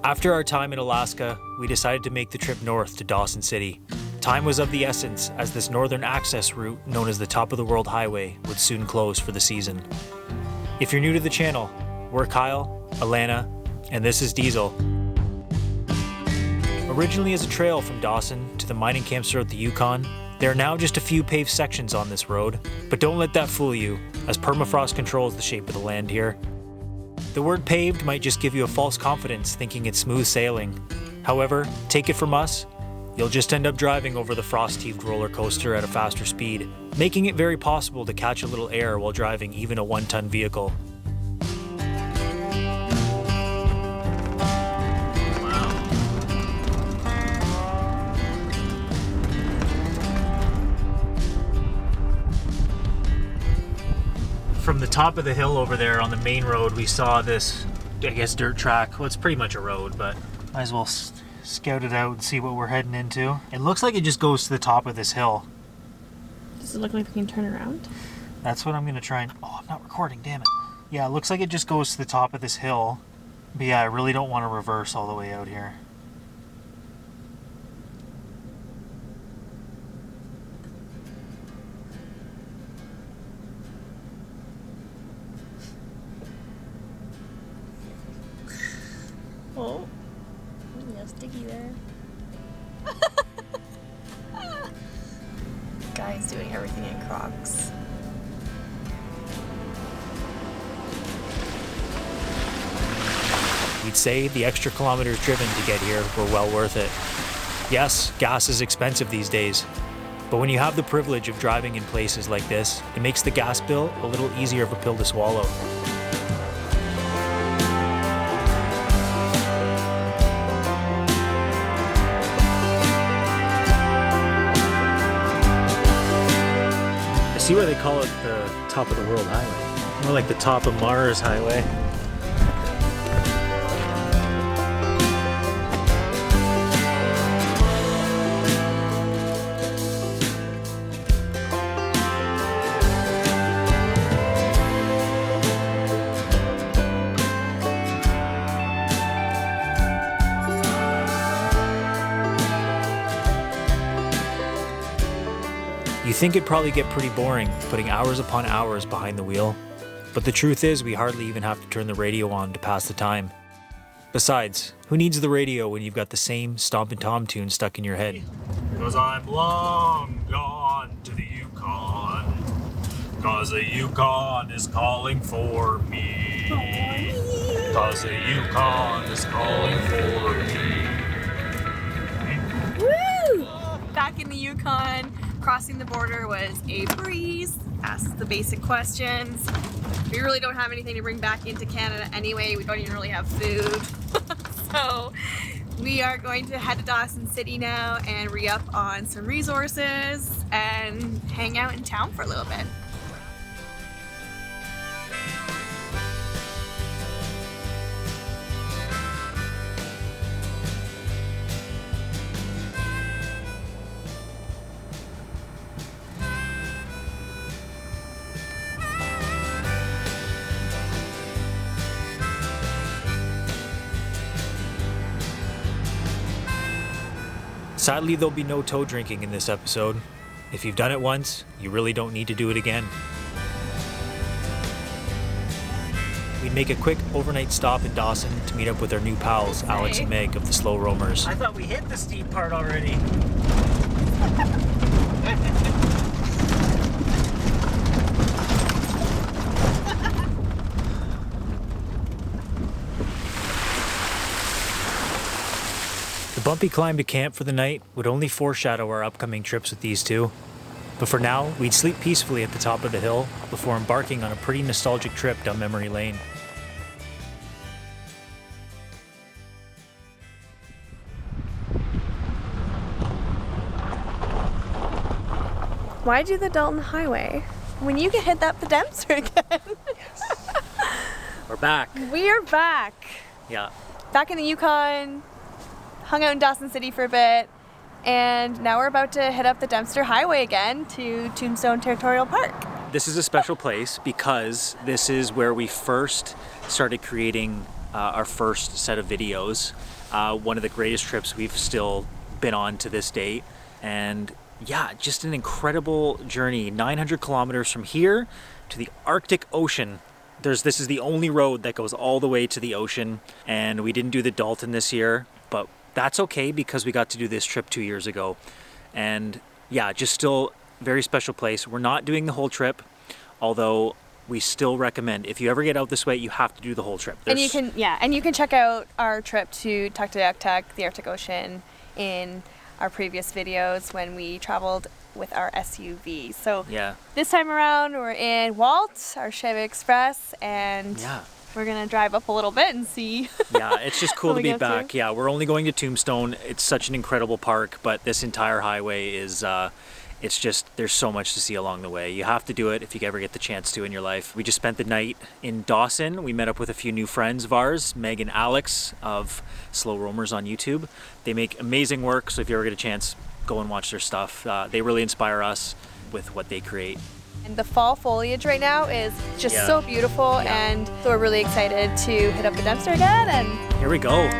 After our time in Alaska, we decided to make the trip north to Dawson City. Time was of the essence, as this northern access route, known as the Top of the World Highway, would soon close for the season. If you're new to the channel, we're Kyle, Alana, and this is Diesel. Originally as a trail from Dawson to the mining camps throughout the Yukon, there are now just a few paved sections on this road, but don't let that fool you, as permafrost controls the shape of the land here. The word paved might just give you a false confidence thinking it's smooth sailing. However, take it from us, you'll just end up driving over the frost-heaved roller coaster at a faster speed, making it very possible to catch a little air while driving even a 1-ton vehicle. From the top of the hill over there on the main road, we saw this, I guess, dirt track. Well, it's pretty much a road, but might as well scout it out and see what we're heading into. It looks like it just goes to the top of this hill. Does it look like we can turn around? That's what I'm gonna try and... Oh, I'm not recording, damn it. Yeah, it looks like it just goes to the top of this hill. But yeah, I really don't want to reverse all the way out here. Oh, there's a little sticky there. Guy's doing everything in Crocs. We'd say the extra kilometers driven to get here were well worth it. Yes, gas is expensive these days, but when you have the privilege of driving in places like this, it makes the gas bill a little easier of a pill to swallow. I see why they call it the Top of the World Highway. More like the Top of Mars Highway. You think it'd probably get pretty boring, putting hours upon hours behind the wheel. But the truth is, we hardly even have to turn the radio on to pass the time. Besides, who needs the radio when you've got the same Stompin' Tom tune stuck in your head? 'Cause I'm long gone to the Yukon, 'cause the Yukon is calling for me, 'cause the Yukon is calling for me. Woo! Back in the Yukon. Crossing the border was a breeze. Asked the basic questions. We really don't have anything to bring back into Canada anyway. We don't even really have food. So we are going to head to Dawson City now and re-up on some resources and hang out in town for a little bit. Sadly, there'll be no toe drinking in this episode. If you've done it once, you really don't need to do it again. We'd make a quick overnight stop in Dawson to meet up with our new pals, Alex and Meg of the Slow Roamers. I thought we hit the steep part already. The bumpy climb to camp for the night would only foreshadow our upcoming trips with these two. But for now, we'd sleep peacefully at the top of the hill before embarking on a pretty nostalgic trip down memory lane. Why do the Dalton Highway when you can hit that the Dempster again? Yes. We're back. We are back. Yeah. Back in the Yukon, hung out in Dawson City for a bit, and now we're about to hit up the Dempster Highway again to Tombstone Territorial Park. This is a special place because this is where we first started creating our first set of videos. One of the greatest trips we've still been on to this date. And yeah, just an incredible journey. 900 kilometers from here to the Arctic Ocean. This is the only road that goes all the way to the ocean, and we didn't do the Dalton this year, but that's okay because we got to do this trip 2 years ago. And yeah, just still very special place. We're not doing the whole trip, although we still recommend, if you ever get out this way, you have to do the whole trip. And you can check out our trip to Tuktoyaktuk, the Arctic Ocean, in our previous videos when we traveled with our SUV. So yeah, this time around we're in Walt, our Chevy Express, and we're gonna drive up a little bit and see. Yeah, it's just cool to be back. Yeah, we're only going to Tombstone. It's such an incredible park, but this entire highway is it's just, there's so much to see along the way. You have to do it if you ever get the chance to in your life. We just spent the night in Dawson. We met up with a few new friends of ours, Meg and Alex of Slow Roamers on YouTube. They make amazing work, so if you ever get a chance, go and watch their stuff. They really inspire us with what they create. And the fall foliage right now is just so beautiful, and so we're really excited to hit up the Dempster again. And here we go.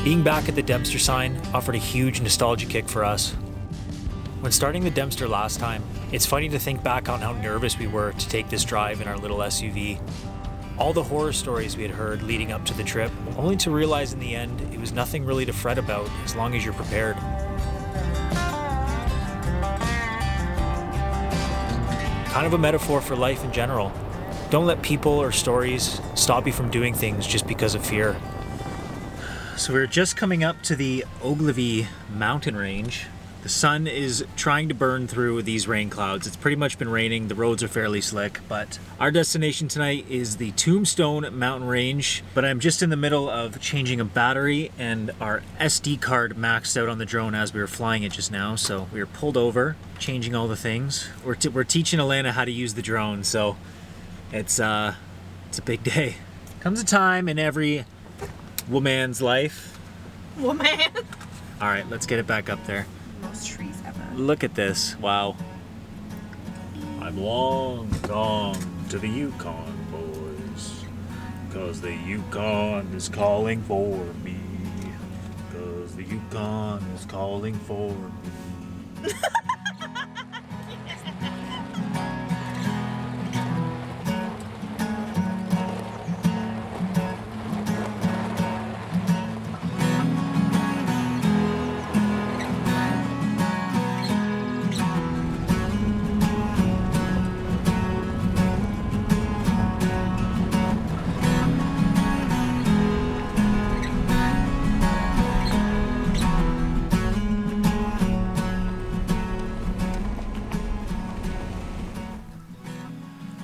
Being back at the Dempster sign offered a huge nostalgia kick for us. When starting the Dempster last time, it's funny to think back on how nervous we were to take this drive in our little SUV. All the horror stories we had heard leading up to the trip, only to realize in the end it was nothing really to fret about as long as you're prepared. Kind of a metaphor for life in general. Don't let people or stories stop you from doing things just because of fear. So we're just coming up to the Ogilvie mountain range. The sun is trying to burn through these rain clouds. It's pretty much been raining. The roads are fairly slick, but our destination tonight is the Tombstone mountain range. But I'm just in the middle of changing a battery, and our SD card maxed out on the drone as we were flying it just now. So we were pulled over, changing all the things. We're teaching Alana how to use the drone, so it's a big day. Comes a time in every woman's life. woman. All right, let's get it back up there. Most trees ever. Look at this, wow. I'm long gone to the Yukon, boys, 'cause the Yukon is calling for me, 'cause the Yukon is calling for me.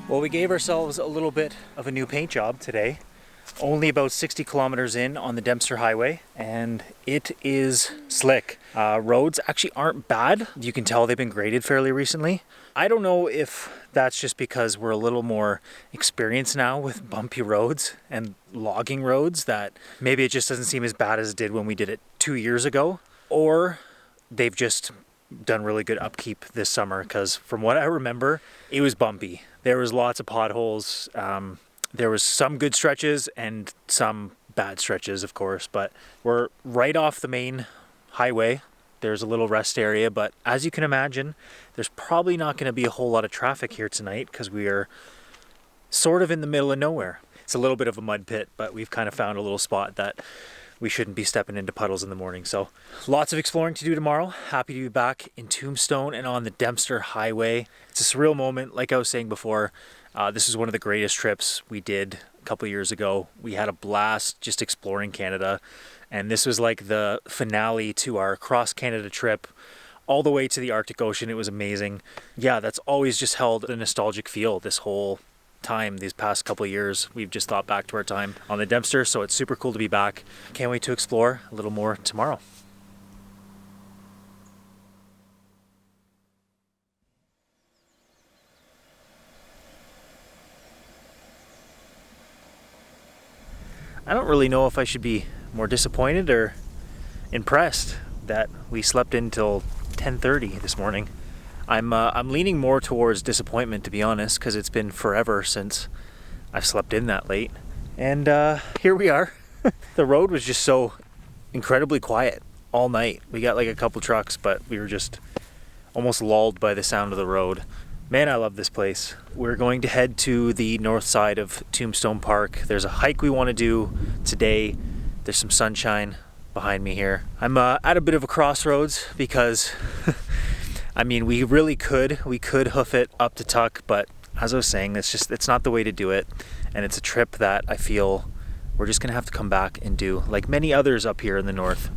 Well, we gave ourselves a little bit of a new paint job today. Only about 60 kilometers in on the Dempster Highway, and it is slick. Roads actually aren't bad. You can tell they've been graded fairly recently. I don't know if that's just because we're a little more experienced now with bumpy roads and logging roads, that maybe it just doesn't seem as bad as it did when we did it 2 years ago, or they've just done really good upkeep this summer, because from what I remember, it was bumpy. There was lots of potholes. There was some good stretches and some bad stretches, of course, but we're right off the main highway. There's a little rest area, but as you can imagine, there's probably not going to be a whole lot of traffic here tonight because we are sort of in the middle of nowhere. It's a little bit of a mud pit, but we've kind of found a little spot that we shouldn't be stepping into puddles in the morning. So lots of exploring to do tomorrow. Happy to be back in Tombstone and on the Dempster Highway. It's a surreal moment. Like I was saying before, this is one of the greatest trips we did a couple years ago. We had a blast just exploring Canada, and this was like the finale to our cross Canada trip all the way to the Arctic Ocean. It was amazing. Yeah, that's always just held a nostalgic feel this whole time. These past couple of years, we've just thought back to our time on the Dempster, so it's super cool to be back. Can't wait to explore a little more tomorrow. I don't really know if I should be more disappointed or impressed that we slept in till 10:30 this morning. I'm leaning more towards disappointment, to be honest, because it's been forever since I've slept in that late. And here we are. The road was just so incredibly quiet all night. We got like a couple trucks, but we were just almost lulled by the sound of the road. Man, I love this place. We're going to head to the north side of Tombstone Park. There's a hike we want to do today. There's some sunshine behind me here. I'm at a bit of a crossroads because I mean, we could hoof it up to Tuck, but as I was saying, it's not the way to do it. And it's a trip that I feel we're just gonna have to come back and do, like many others up here in the north.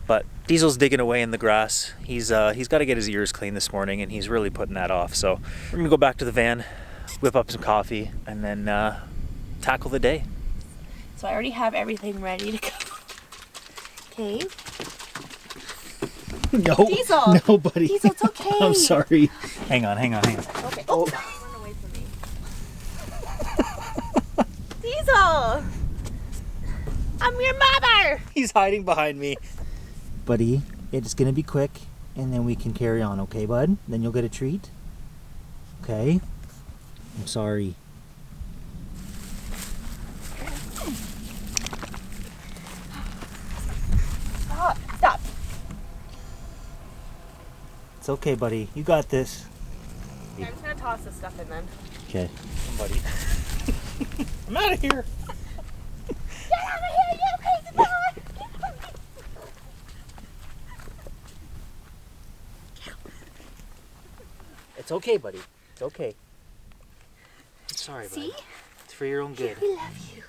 But Diesel's digging away in the grass. He's got to get his ears clean this morning, and he's really putting that off. So we're gonna go back to the van, whip up some coffee, and then tackle the day. So I already have everything ready to go. Okay. No, Diesel. no, buddy. Diesel, it's okay. I'm sorry. Hang on. Okay. Oh. Run away from me. Diesel. I'm your mother. He's hiding behind me. Buddy, it's gonna be quick, and then we can carry on, okay, bud? Then you'll get a treat. Okay? I'm sorry. Stop. It's okay, buddy. You got this. Yeah, I'm just gonna toss this stuff in then. Okay. Buddy. I'm out of here. Get out of here, you crazy boy! It's okay, buddy. It's okay. I'm sorry, See? buddy. It's for your own good. We love you.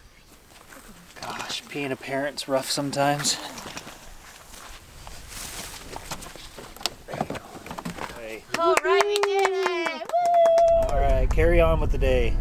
Gosh, being a parent's rough sometimes. There you go. Okay. All right, we did it! Woo! All right, carry on with the day.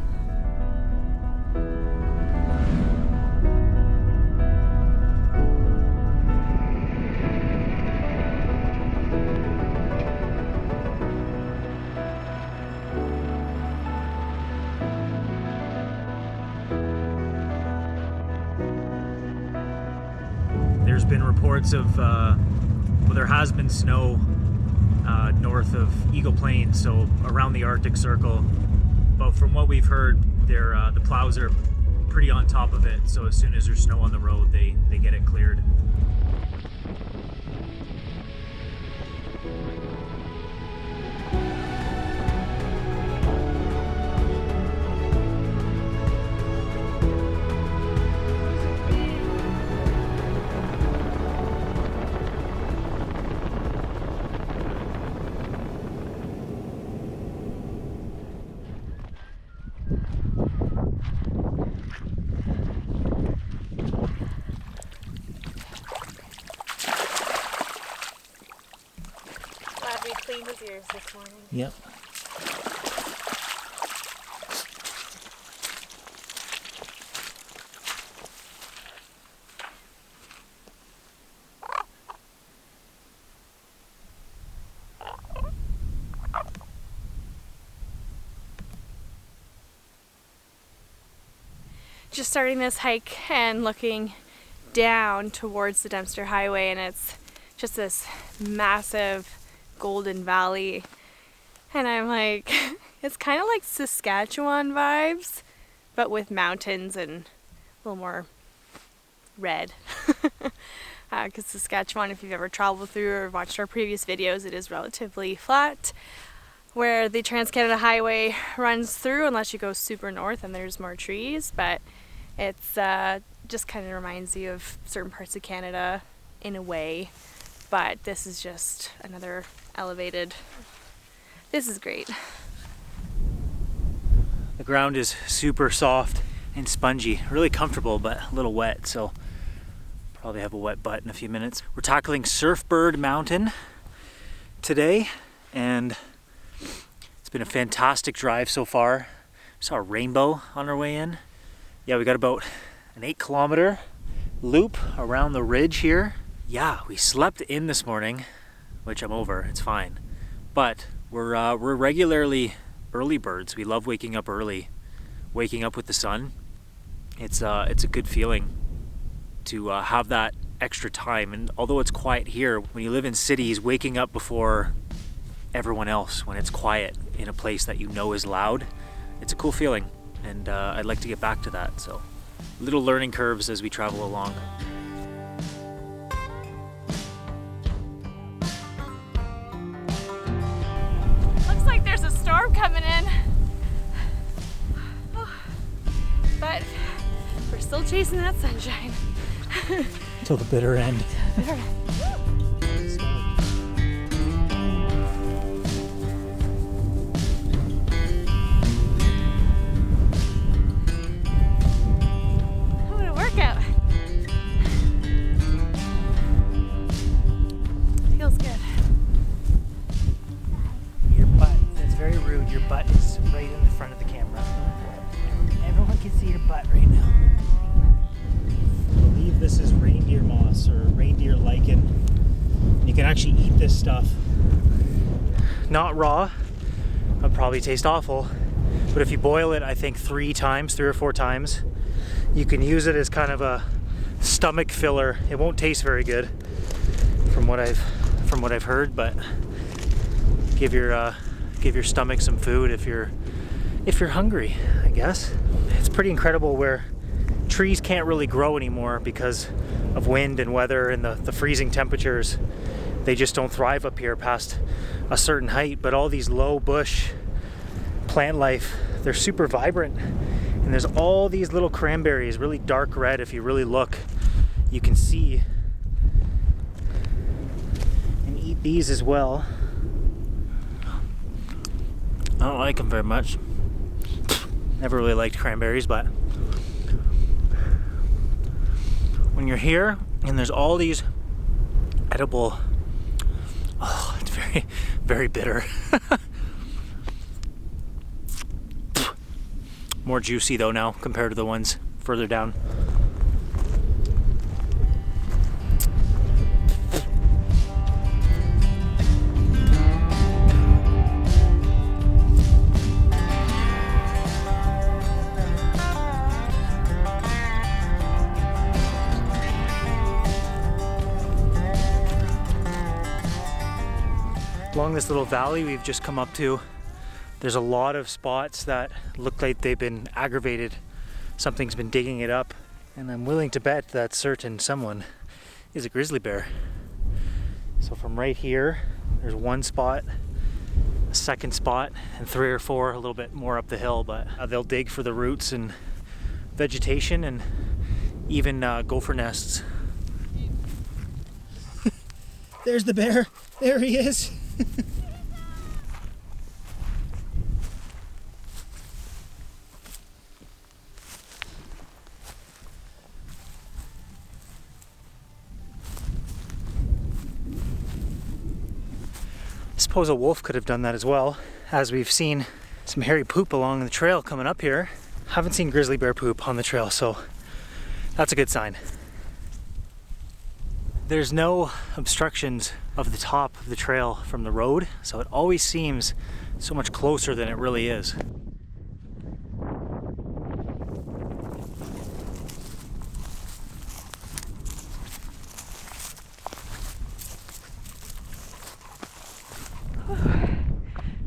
There's been reports of, well, there has been snow north of Eagle Plains, so around the Arctic Circle. But from what we've heard, the plows are pretty on top of it. So as soon as there's snow on the road, they get it cleared. Glad we cleaned his ears this morning. Yep. Just starting this hike and looking down towards the Dempster Highway, and it's just this massive golden valley, and I'm like, it's kind of like Saskatchewan vibes, but with mountains and a little more red. Because Saskatchewan, if you've ever traveled through or watched our previous videos, it is relatively flat, where the Trans-Canada Highway runs through, unless you go super north and there's more trees. But it's just kind of reminds you of certain parts of Canada in a way. But this is just another elevated. This is great. The ground is super soft and spongy, really comfortable, but a little wet, so probably have a wet butt in a few minutes. We're tackling Surfbird Mountain today, and it's been a fantastic drive so far. Saw a rainbow on our way in. Yeah, we got about an 8-kilometer loop around the ridge here. Yeah, we slept in this morning, which I'm over, it's fine. But we're regularly early birds. We love waking up early, waking up with the sun. It's a good feeling to have that extra time. And although it's quiet here, when you live in cities, waking up before everyone else, when it's quiet in a place that you know is loud, it's a cool feeling. And I'd like to get back to that. So Little learning curves as we travel along. Looks like there's a storm coming in. But we're still chasing that sunshine. Till the bitter end. What a workout. Feels good. Your butt, that's very rude. Your butt is right in the front of the camera. Everyone can see your butt right now. I believe this is reindeer moss or reindeer lichen. You can actually eat this stuff. Not raw. It'll probably taste awful. But if you boil it, I think 3 or 4 times, you can use it as kind of a stomach filler. It won't taste very good from what I've heard, but give your stomach some food if you're hungry, I guess. It's pretty incredible where trees can't really grow anymore because of wind and weather and the freezing temperatures. They just don't thrive up here past a certain height, but all these low bush plant life, they're super vibrant. And there's all these little cranberries, really dark red. If you really look, you can see and eat these as well. I don't like them very much. Never really liked cranberries, but when you're here and there's all these edible, oh, it's very, very bitter. More juicy though now compared to the ones further down. Along this little valley we've just come up to, there's a lot of spots that look like they've been aggravated. Something's been digging it up, and I'm willing to bet that certain someone is a grizzly bear. So from right here, there's one spot, a second spot, and 3 or 4 a little bit more up the hill, but they'll dig for the roots and vegetation and even gopher nests. There's the bear. There he is. I suppose a wolf could have done that as well, as we've seen some hairy poop along the trail coming up here. Haven't seen grizzly bear poop on the trail, so that's a good sign. There's no obstructions of the top of the trail from the road, so it always seems so much closer than it really is.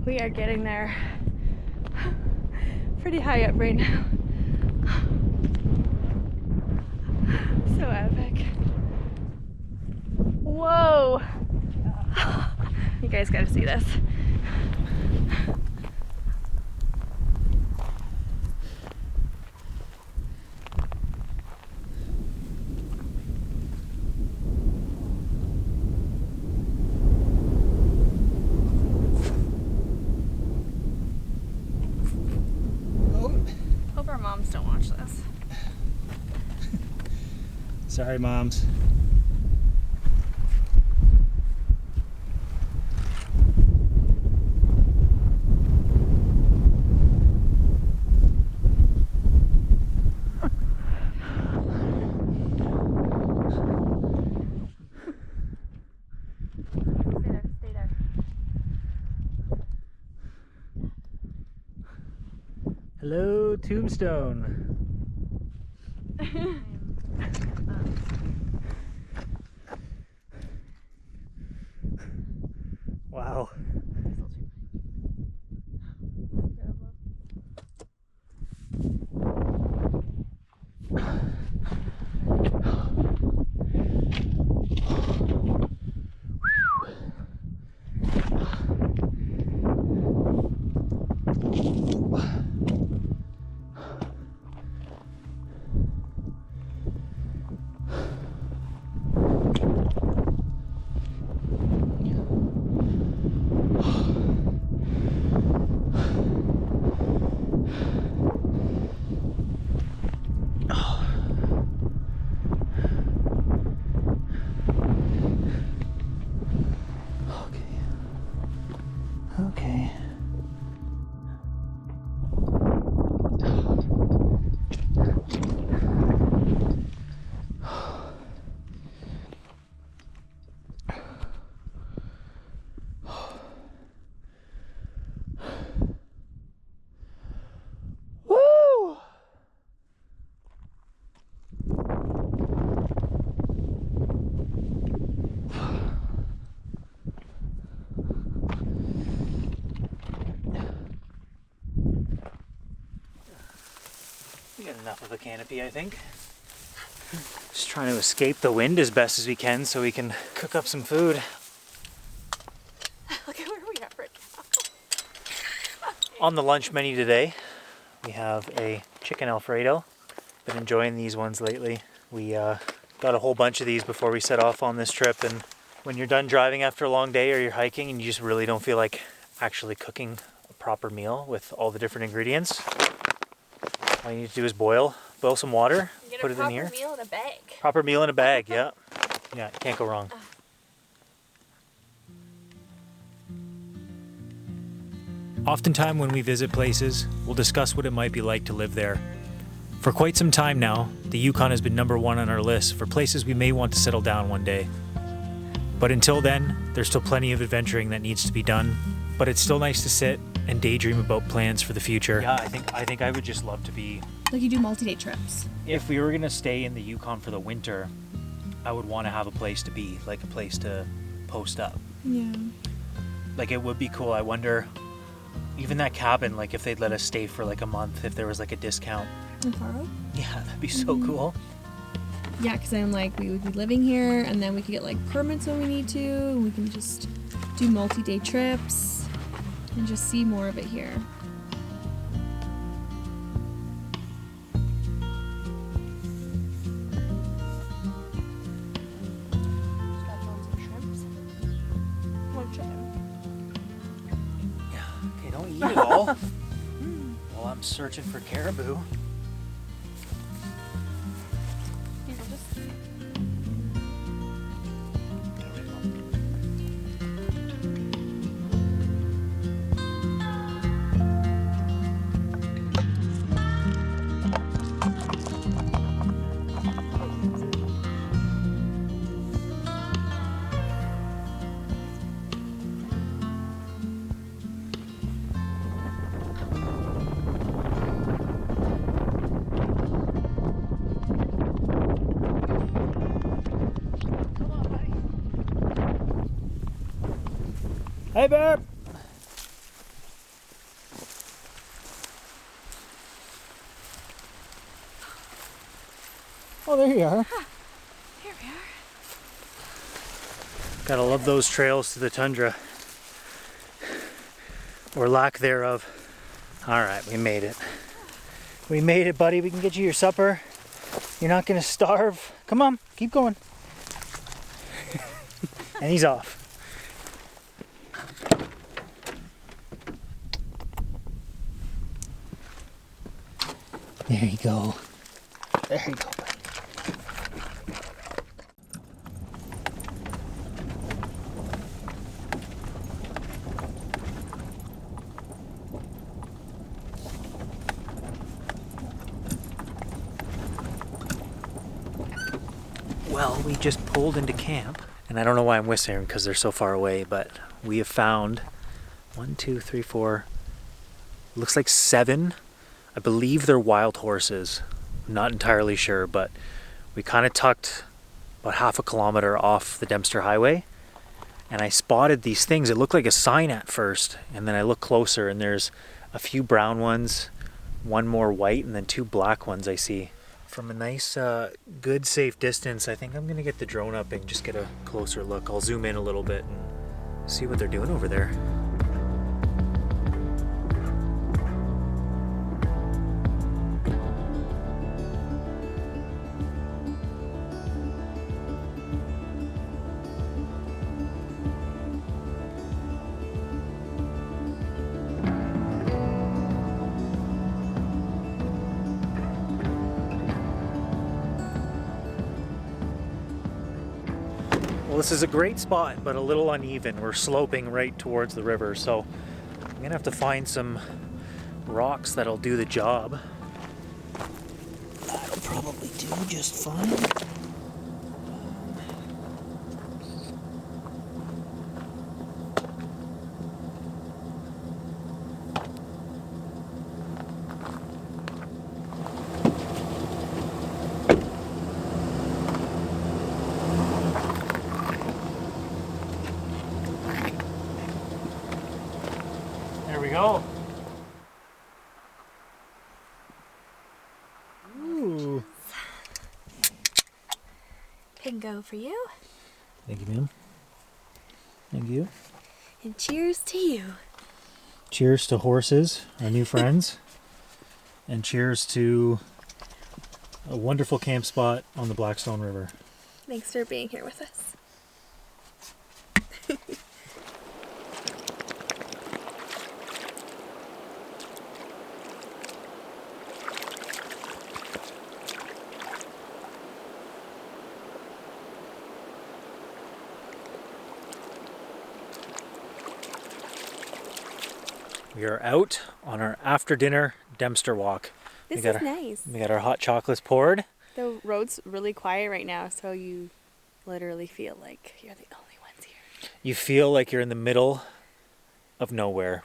We are getting there. Pretty high up right now. So epic. Whoa! You guys gotta see this. Hope our moms don't watch this. Sorry, moms. Stay there. Hello, Tombstone. Wow. We got enough of a canopy, I think. Just trying to escape the wind as best as we can so we can cook up some food. Look at where we are right now. On the lunch menu today, we have a chicken Alfredo. Been enjoying these ones lately. We got a whole bunch of these before we set off on this trip, and when you're done driving after a long day or you're hiking and you just really don't feel like actually cooking a proper meal with all the different ingredients, all you need to do is boil some water, put it in here. Proper meal in a bag. Proper meal in a bag, yeah. Yeah, can't go wrong. Oftentimes when we visit places, we'll discuss what it might be like to live there. For quite some time now, the Yukon has been number one on our list for places we may want to settle down one day. But until then, there's still plenty of adventuring that needs to be done. But it's still nice to sit and daydream about plans for the future. Yeah, I think I would just love to be... Like you do multi-day trips. If we were gonna stay in the Yukon for the winter, I would want to have a place to be, like a place to post up. Yeah. Like it would be cool. I wonder, even that cabin, like if they'd let us stay for like a month, if there was like a discount. In Faro? Yeah, that'd be so cool. Yeah, because then like we would be living here and then we could get like permits when we need to, and we can just do multi-day trips and just see more of it here. Yeah, okay, don't eat it all. While I'm searching for caribou. Hey, babe! Oh, there you are. Here we are. Gotta love those trails to the tundra. Or lack thereof. Alright, we made it. We made it, buddy. We can get you your supper. You're not gonna starve. Come on, keep going. And he's off. There you go. There you go, buddy. Well, we just pulled into camp, and I don't know why I'm whistling because they're so far away, but we have found 1, 2, 3, 4, looks like 7. I believe they're wild horses. I'm not entirely sure, but we kind of tucked about half a kilometer off the Dempster Highway, and I spotted these things. It looked like a sign at first, and then I looked closer and there's a few brown ones, one more white, and then 2 black ones I see. From a nice, good, safe distance, I think I'm gonna get the drone up and just get a closer look. I'll zoom in a little bit and see what they're doing over there. Well, this is a great spot, but a little uneven. We're sloping right towards the river, so I'm gonna have to find some rocks that'll do the job. That'll probably do just fine. There we go. can go for you. Thank you, ma'am. Thank you. And cheers to you. Cheers to horses, our new friends. And cheers to a wonderful camp spot on the Blackstone River. Thanks for being here with us. We are out on our after-dinner Dempster walk. This is nice. We got our hot chocolates poured. The road's really quiet right now, so you literally feel like you're the only ones here. You feel like you're in the middle of nowhere,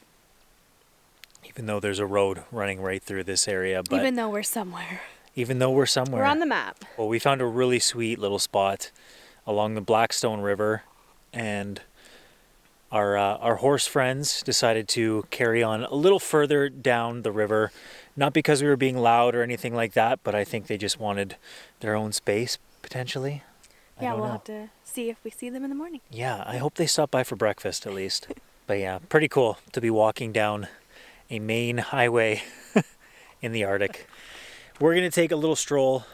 even though there's a road running right through this area. But even though we're somewhere. We're on the map. Well, we found a really sweet little spot along the Blackstone River, and our horse friends decided to carry on a little further down the river, not because we were being loud or anything like that, but I think they just wanted their own space, potentially. Yeah, we'll have to see if we see them in the morning. Yeah, I hope they stop by for breakfast at least. But yeah, pretty cool to be walking down a main highway in the Arctic. We're going to take a little stroll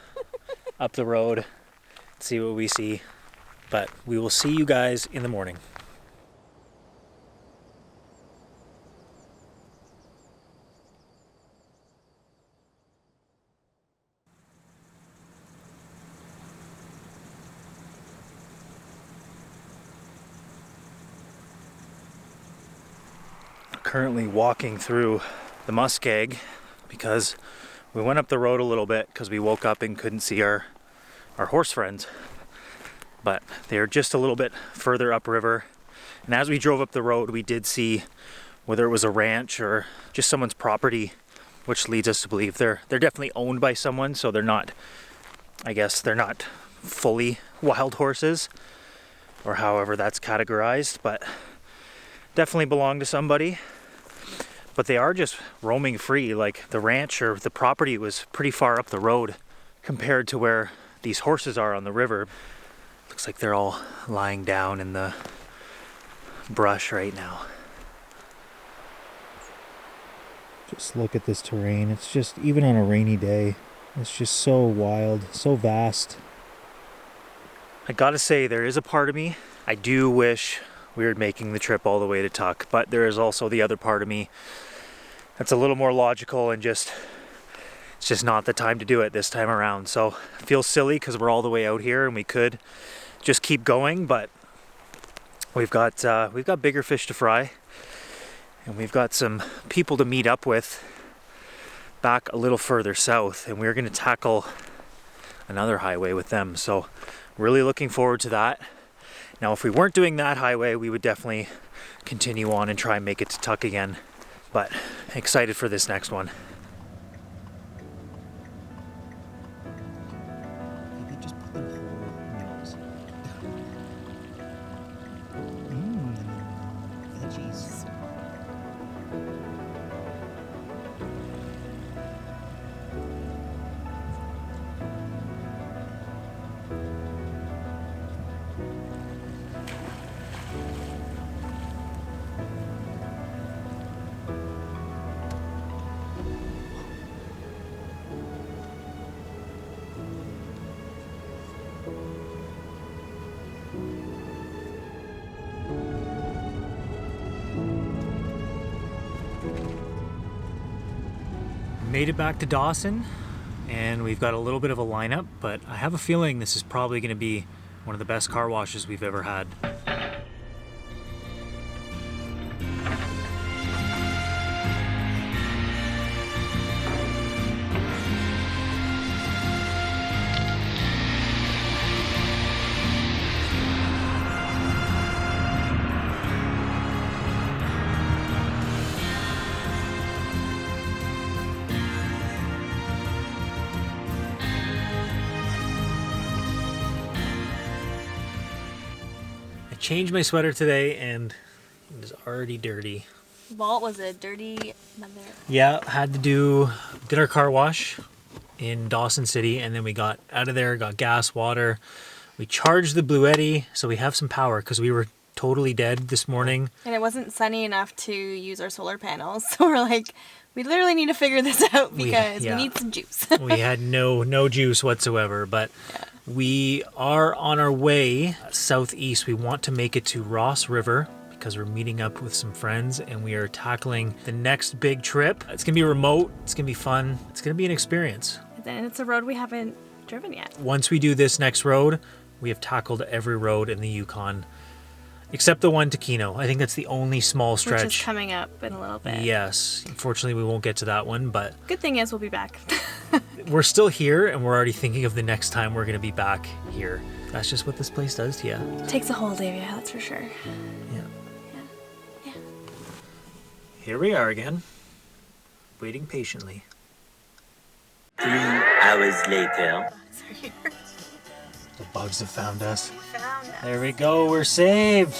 up the road, see what we see, but we will see you guys in the morning. Currently walking through the muskeg because we went up the road a little bit because we woke up and couldn't see our horse friends, but they're just a little bit further upriver. And as we drove up the road, we did see whether it was a ranch or just someone's property, which leads us to believe they're definitely owned by someone, so they're not fully wild horses, or however that's categorized, but definitely belong to somebody. But they are just roaming free. Like the ranch or the property was pretty far up the road compared to where these horses are on the river. Looks like they're all lying down in the brush right now. Just look at this terrain. It's just, even on a rainy day, it's just so wild, so vast. I gotta say, there is a part of me, I do wish we were making the trip all the way to Tuck, but there is also the other part of me that's a little more logical and it's just not the time to do it this time around. So it feels silly because we're all the way out here and we could just keep going, but we've got bigger fish to fry, and we've got some people to meet up with back a little further south, and we're going to tackle another highway with them. So really looking forward to that. Now, if we weren't doing that highway, we would definitely continue on and try and make it to Tuck again. But excited for this next one. Made it back to Dawson, and we've got a little bit of a lineup, but I have a feeling this is probably going to be one of the best car washes we've ever had. Changed my sweater today and it is already dirty. Walt was a dirty mother. Yeah, did our car wash in Dawson City, and then we got out of there, got gas, water, We charged the Bluetti, so we have some power because we were totally dead this morning. And it wasn't sunny enough to use our solar panels. So we're like, we literally need to figure this out because we need some juice. We had no juice whatsoever, but we are on our way southeast. We want to make it to Ross River because we're meeting up with some friends and we are tackling the next big trip. It's going to be remote. It's going to be fun. It's going to be an experience. And it's a road we haven't driven yet. Once we do this next road, we have tackled every road in the Yukon, except the one to Kino. I think that's the only small stretch. Which is coming up in a little bit. Yes. Unfortunately, we won't get to that one, but... Good thing is we'll be back. We're still here, and we're already thinking of the next time we're going to be back here. That's just what this place does to you. Takes a hold of you, that's for sure. Yeah. Here we are again, waiting patiently. 3 hours later. The bugs have found us. Found us. There we go, we're saved.